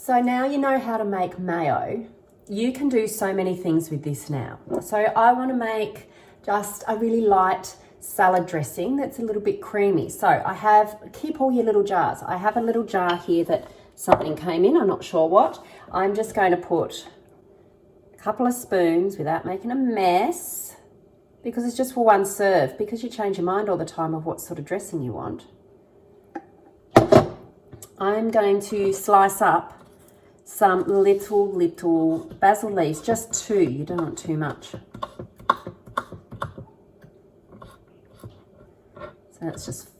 So now you know how to make mayo. You can do so many things with this now. So I want to make just a really light salad dressing that's a little bit creamy. So keep all your little jars. I have a little jar here that something came in, I'm not sure what. I'm just going to put a couple of spoons without making a mess, because it's just for one serve, because you change your mind all the time of what sort of dressing you want. I'm going to slice up some little basil leaves, just 2, you don't want too much. So let's just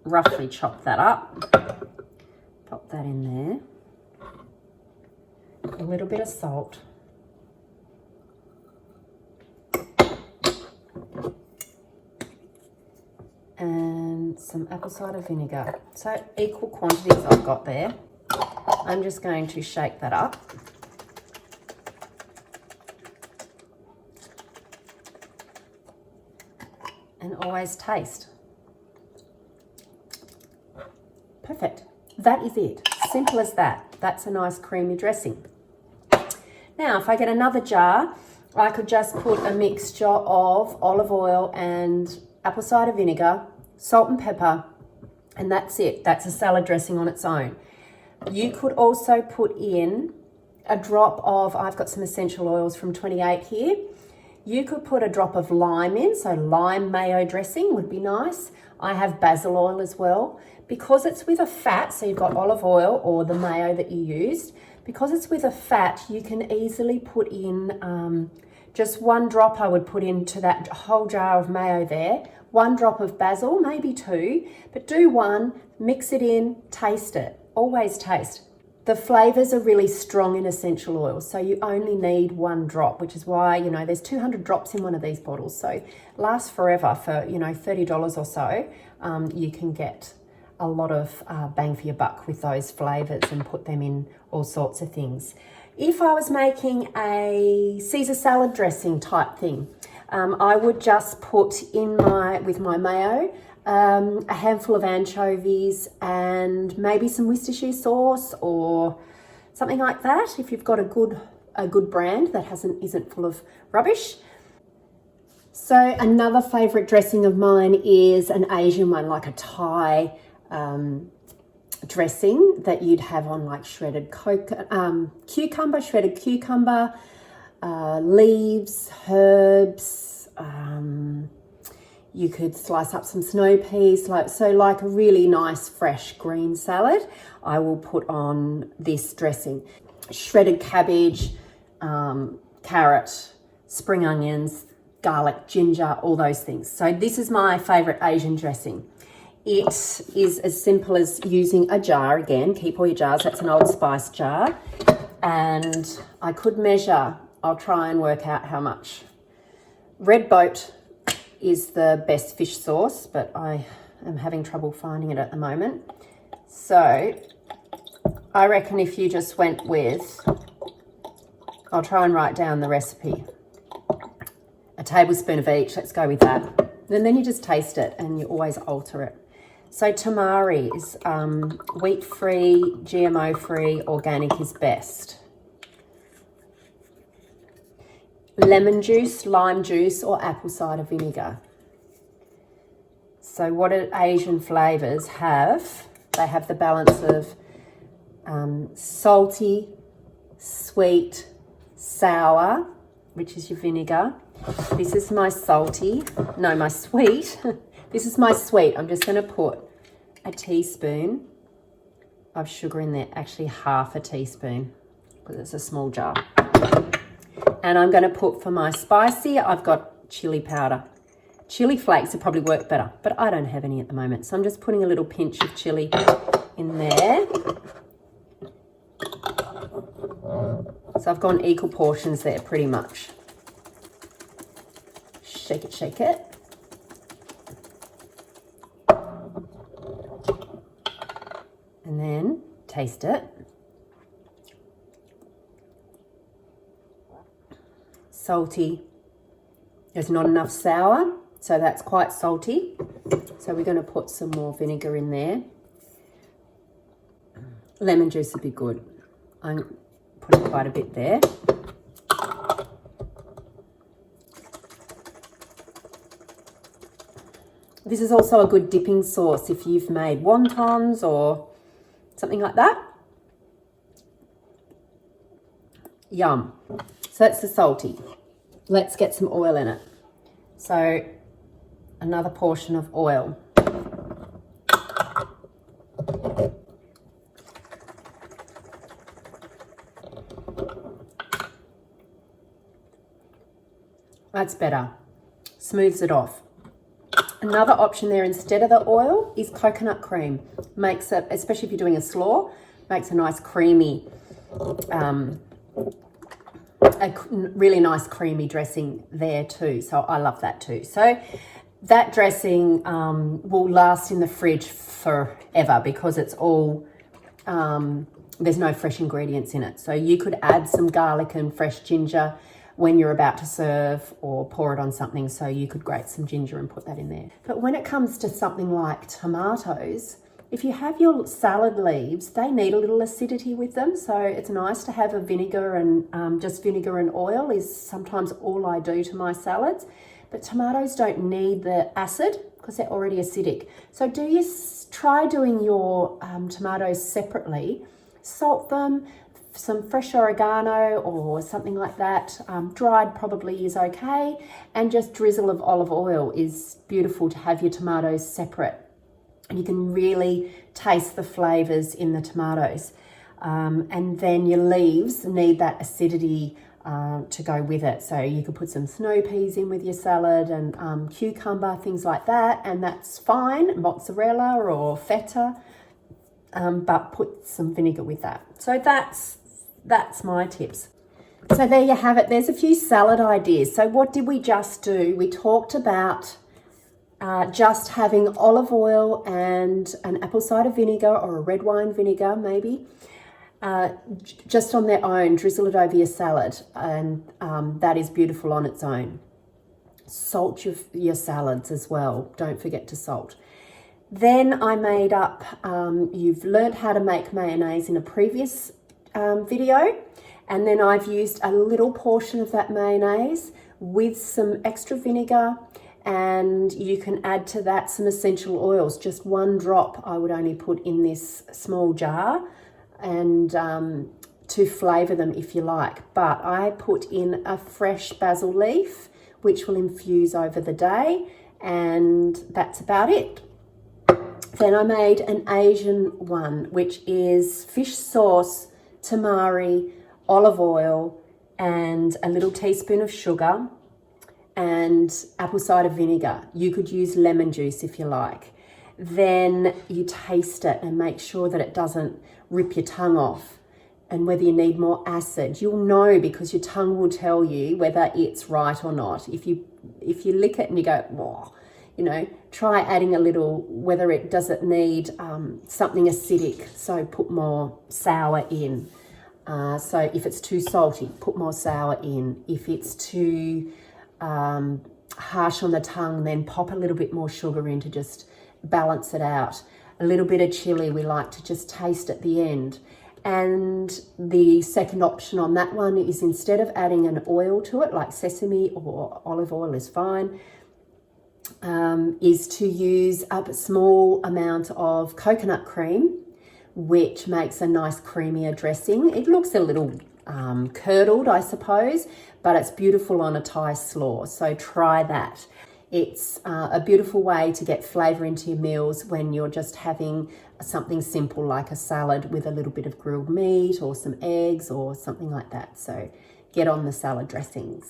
roughly chop that up, pop that in there, a little bit of salt, and some apple cider vinegar. So equal quantities I've got there. I'm just going to shake that up. And always taste. Perfect. That is it. Simple as that. That's a nice creamy dressing. Now, if I get another jar, I could just put a mixture of olive oil and apple cider vinegar, salt and pepper, and that's it. That's a salad dressing on its own. You could also put in a drop of, I've got some essential oils from 28 here. You could put a drop of lime in, so lime mayo dressing would be nice. I have basil oil as well. Because it's with a fat, so you've got olive oil or the mayo that you used, because it's with a fat, you can easily put in just 1 drop I would put into that whole jar of mayo there. 1 drop of basil, maybe 2, but do 1, mix it in, taste it. Always taste. The flavors are really strong in essential oils, so you only need 1 drop, which is why, you know, there's 200 drops in one of these bottles, so it lasts forever for, you know, $30 or so. You can get a lot of bang for your buck with those flavors and put them in all sorts of things. If I was making a Caesar salad dressing type thing, I would just put in with my mayo, a handful of anchovies and maybe some Worcestershire sauce or something like that, if you've got a good brand that isn't full of rubbish. So another favorite dressing of mine is an Asian one, like a Thai dressing that you'd have on like shredded cucumber, leaves, herbs. You could slice up some snow peas, like a really nice fresh green salad. I will put on this dressing. Shredded cabbage, carrot, spring onions, garlic, ginger, all those things. So this is my favorite Asian dressing. It is as simple as using a jar. Again, keep all your jars. That's an Old Spice jar. And I could measure, I'll try and work out how much. Red Boat is the best fish sauce, but I am having trouble finding it at the moment. So I reckon if you just went with, I'll try and write down the recipe, a tablespoon of each, let's go with that. And then you just taste it and you always alter it. So tamari is wheat-free, GMO-free, organic is best. Lemon juice, lime juice, or apple cider vinegar. So what Asian flavors have, they have the balance of salty, sweet, sour, which is your vinegar. This is my salty, no, my sweet. This is my sweet. I'm just going to put a teaspoon of sugar in there, actually half a teaspoon, because it's a small jar. And I'm going to put for my spicy, I've got chili powder. Chili flakes would probably work better, but I don't have any at the moment. So I'm just putting a little pinch of chili in there. So I've gone equal portions there pretty much. Shake it, shake it. And then taste it. Salty. There's not enough sour, so that's quite salty. So we're going to put some more vinegar in there. Lemon juice would be good. I'm putting quite a bit there. This is also a good dipping sauce if you've made wontons or something like that. Yum. So that's the salty. Let's get some oil in it. So another portion of oil. That's better. Smooths it off. Another option there instead of the oil is coconut cream. Makes it, especially if you're doing a slaw, makes a nice creamy, a really nice creamy dressing there too. So I love that too. So that dressing will last in the fridge forever because it's all, there's no fresh ingredients in it. So you could add some garlic and fresh ginger when you're about to serve or pour it on something. So you could grate some ginger and put that in there. But when it comes to something like tomatoes, if you have your salad leaves, they need a little acidity with them. So it's nice to have a vinegar and just vinegar and oil is sometimes all I do to my salads. But tomatoes don't need the acid because they're already acidic. So try doing your tomatoes separately, salt them, some fresh oregano or something like that, dried probably is okay, and just drizzle of olive oil is beautiful to have your tomatoes separate. And you can really taste the flavours in the tomatoes. And then your leaves need that acidity to go with it. So you could put some snow peas in with your salad and cucumber, things like that, and that's fine, mozzarella or feta, but put some vinegar with that. So that's my tips. So there you have it. There's a few salad ideas. So what did we just do? We talked about just having olive oil and an apple cider vinegar or a red wine vinegar maybe, just on their own, drizzle it over your salad, and that is beautiful on its own. Salt your salads as well. Don't forget to salt. Then I made up, you've learned how to make mayonnaise in a previous video, and then I've used a little portion of that mayonnaise with some extra vinegar, and you can add to that some essential oils. Just one drop I would only put in this small jar, and to flavour them if you like. But I put in a fresh basil leaf which will infuse over the day, and that's about it. Then I made an Asian one, which is fish sauce, tamari, olive oil, and a little teaspoon of sugar and apple cider vinegar. You could use lemon juice if you like. Then you taste it and make sure that it doesn't rip your tongue off, and whether you need more acid. You'll know because your tongue will tell you whether it's right or not. If you lick it and you go, whoa, you know, try adding a little, whether it doesn't need something acidic, so put more sour in. So if it's too salty, put more sour in. If it's too harsh on the tongue, then pop a little bit more sugar in to just balance it out. A little bit of chili we like to just taste at the end. And the second option on that one is, instead of adding an oil to it, like sesame or olive oil is fine, is to use a small amount of coconut cream, which makes a nice creamier dressing. It looks a little curdled, I suppose, but it's beautiful on a Thai slaw, so try that. It's a beautiful way to get flavour into your meals when you're just having something simple like a salad with a little bit of grilled meat or some eggs or something like that. So get on the salad dressings.